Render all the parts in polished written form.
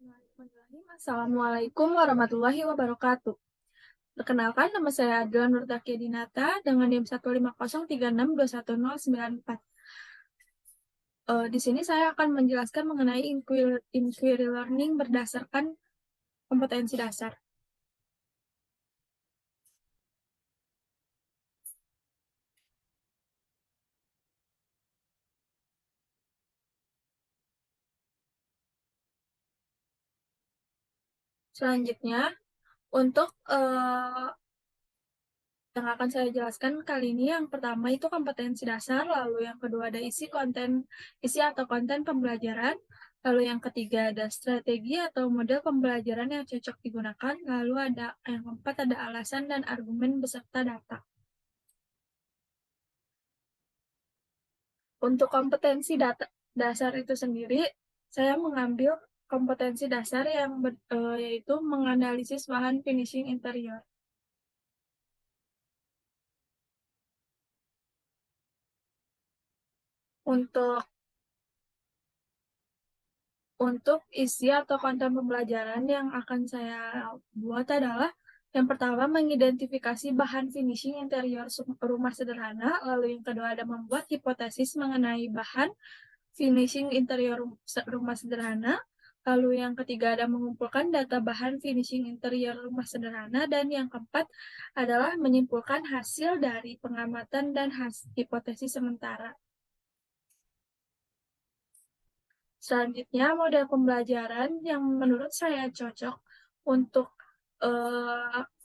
Bismillahirrahmanirrahim. Assalamualaikum warahmatullahi wabarakatuh. Perkenalkan, nama saya Adela Nurtakia Dinata dengan NIM 15036211094. Di sini saya akan menjelaskan mengenai inquiry learning berdasarkan kompetensi dasar. Selanjutnya, untuk yang akan saya jelaskan kali ini, yang pertama itu kompetensi dasar, lalu yang kedua ada isi atau konten pembelajaran, lalu yang ketiga ada strategi atau model pembelajaran yang cocok digunakan, lalu ada yang keempat ada alasan dan argumen beserta data. Untuk kompetensi dasar itu sendiri, saya mengambil kompetensi dasar yang yaitu menganalisis bahan finishing interior. Untuk isi atau konten pembelajaran yang akan saya buat adalah yang pertama mengidentifikasi bahan finishing interior rumah sederhana, lalu yang kedua ada membuat hipotesis mengenai bahan finishing interior rumah sederhana, lalu yang ketiga ada mengumpulkan data bahan finishing interior rumah sederhana, dan yang keempat adalah menyimpulkan hasil dari pengamatan dan hipotesis sementara. Selanjutnya, model pembelajaran yang menurut saya cocok untuk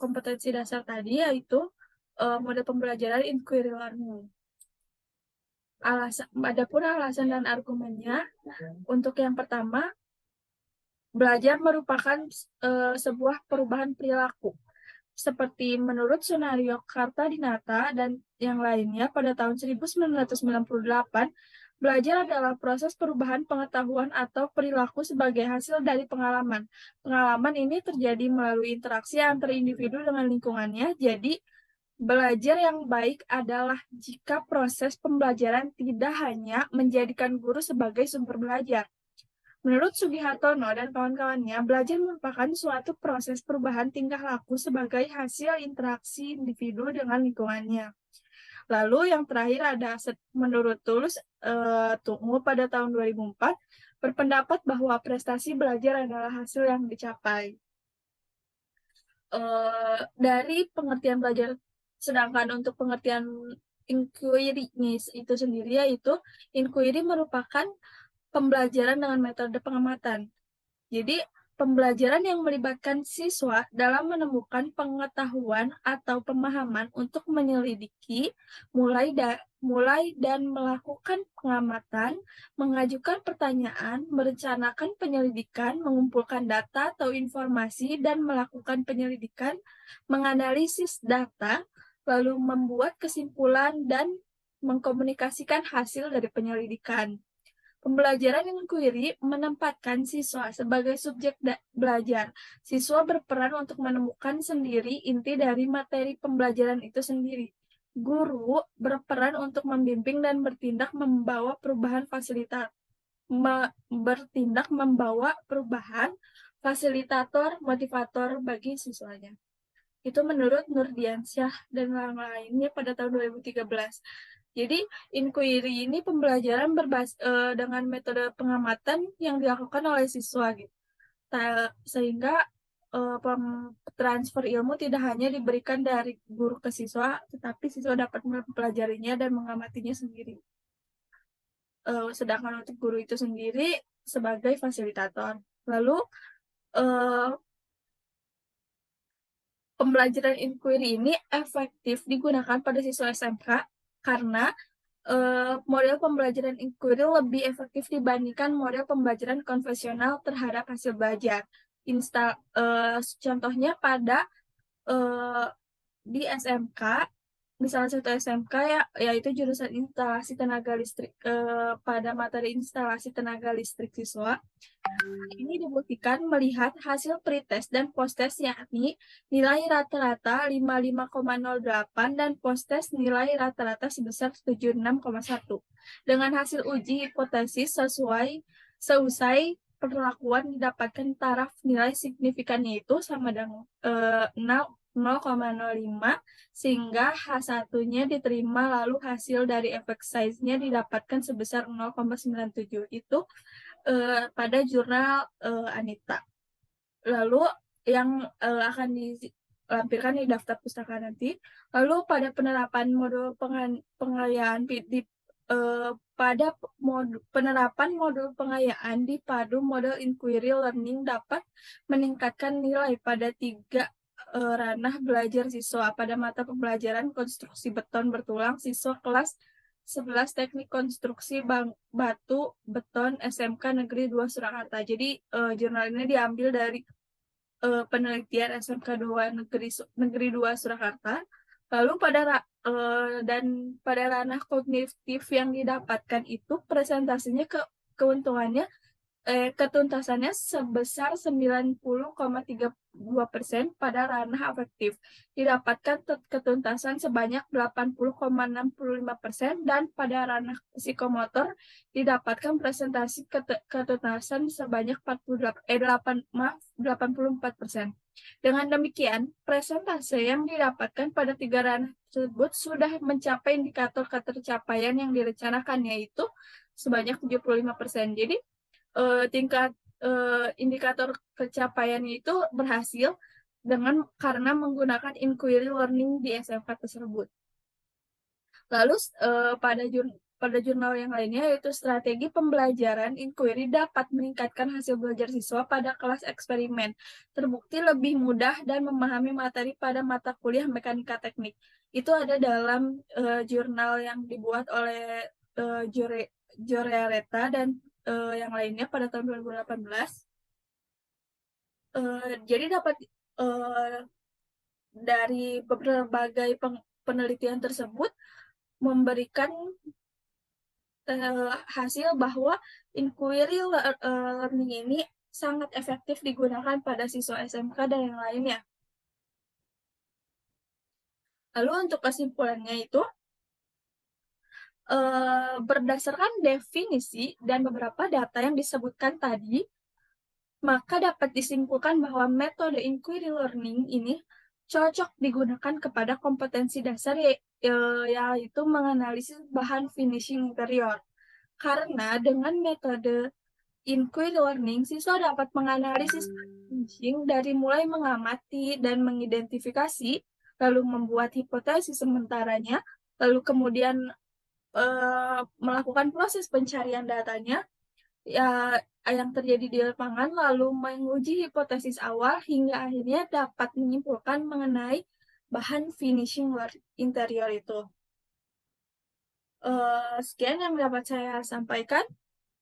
kompetensi dasar tadi yaitu model pembelajaran inquiry learning. Adapun alasan dan argumennya, untuk yang pertama, belajar merupakan sebuah perubahan perilaku. Seperti menurut Sunario Kartadinata dan yang lainnya pada tahun 1998, belajar adalah proses perubahan pengetahuan atau perilaku sebagai hasil dari pengalaman. Pengalaman ini terjadi melalui interaksi antar individu dengan lingkungannya. Jadi, belajar yang baik adalah jika proses pembelajaran tidak hanya menjadikan guru sebagai sumber belajar. Menurut Sugihartono dan kawan-kawannya, belajar merupakan suatu proses perubahan tingkah laku sebagai hasil interaksi individu dengan lingkungannya. Lalu yang terakhir ada menurut Tulus Tungu pada tahun 2004 berpendapat bahwa prestasi belajar adalah hasil yang dicapai. Dari pengertian belajar, sedangkan untuk pengertian inquiry itu sendiri yaitu inquiry merupakan pembelajaran dengan metode pengamatan. Jadi, pembelajaran yang melibatkan siswa dalam menemukan pengetahuan atau pemahaman untuk menyelidiki, mulai dan melakukan pengamatan, mengajukan pertanyaan, merencanakan penyelidikan, mengumpulkan data atau informasi, dan melakukan penyelidikan, menganalisis data, lalu membuat kesimpulan dan mengkomunikasikan hasil dari penyelidikan. Pembelajaran inquiry menempatkan siswa sebagai subjek belajar. Siswa berperan untuk menemukan sendiri inti dari materi pembelajaran itu sendiri. Guru berperan untuk membimbing dan bertindak membawa fasilitator, motivator bagi siswanya. Itu menurut Nurdiansyah dan lain-lainnya pada tahun 2013. Jadi, inquiry ini pembelajaran dengan metode pengamatan yang dilakukan oleh siswa gitu. Sehingga transfer ilmu tidak hanya diberikan dari guru ke siswa, tetapi siswa dapat mempelajarinya dan mengamatinya sendiri. Sedangkan untuk guru itu sendiri sebagai fasilitator. Lalu, pembelajaran inquiry ini efektif digunakan pada siswa SMK karena model pembelajaran inquiry lebih efektif dibandingkan model pembelajaran konvensional terhadap hasil belajar. Contohnya pada di SMK, di salah satu SMK yaitu jurusan instalasi tenaga listrik, pada materi instalasi tenaga listrik siswa. Ini dibuktikan melihat hasil pretest dan posttest, yakni nilai rata-rata 55,08 dan posttest nilai rata-rata sebesar 76,1. Dengan hasil uji hipotesis seusai perlakuan didapatkan taraf nilai signifikannya itu sama dengan 0,05 sehingga H1-nya diterima lalu hasil dari efek size-nya didapatkan sebesar 0,97 itu pada jurnal Anita. Lalu yang akan dilampirkan di daftar pustaka nanti. Lalu pada penerapan modul pengayaan eh, pada penerapan modul pengayaan di padu model inquiry learning dapat meningkatkan nilai pada tiga ranah belajar siswa pada mata pembelajaran konstruksi beton bertulang siswa kelas 11 Teknik Konstruksi Batu Beton SMK Negeri 2 Surakarta. Jadi jurnal ini diambil dari penelitian SMK 2 Negeri 2 Surakarta. Lalu dan pada ranah kognitif yang didapatkan itu presentasinya keuntungannya ketuntasannya sebesar 90,32% pada ranah afektif. Didapatkan ketuntasan sebanyak 80,65% dan pada ranah psikomotor didapatkan presentasi ketuntasan sebanyak 84%. Dengan demikian, presentase yang didapatkan pada tiga ranah tersebut sudah mencapai indikator ketercapaian yang direncanakan, yaitu sebanyak 75%. Jadi, tingkat indikator pencapaiannya itu berhasil karena menggunakan inquiry learning di SMK tersebut. Lalu pada jurnal yang lainnya yaitu strategi pembelajaran inquiry dapat meningkatkan hasil belajar siswa pada kelas eksperimen. Terbukti lebih mudah dan memahami materi pada mata kuliah mekanika teknik. Itu ada dalam jurnal yang dibuat oleh Jorereta dan yang lainnya pada tahun 2018. Jadi dapat dari berbagai penelitian tersebut memberikan hasil bahwa inquiry learning ini sangat efektif digunakan pada siswa SMK dan yang lainnya. Lalu untuk kesimpulannya itu, berdasarkan definisi dan beberapa data yang disebutkan tadi, maka dapat disimpulkan bahwa metode inquiry learning ini cocok digunakan kepada kompetensi dasar yaitu menganalisis bahan finishing interior. Karena dengan metode inquiry learning, siswa dapat menganalisis finishing dari mulai mengamati dan mengidentifikasi, lalu membuat hipotesis sementaranya, lalu kemudian melakukan proses pencarian datanya, ya yang terjadi di lapangan lalu menguji hipotesis awal hingga akhirnya dapat menyimpulkan mengenai bahan finishing interior itu. Sekian yang dapat saya sampaikan.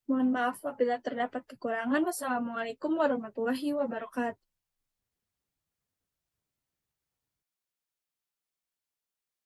Mohon maaf apabila terdapat kekurangan. Wassalamualaikum warahmatullahi wabarakatuh.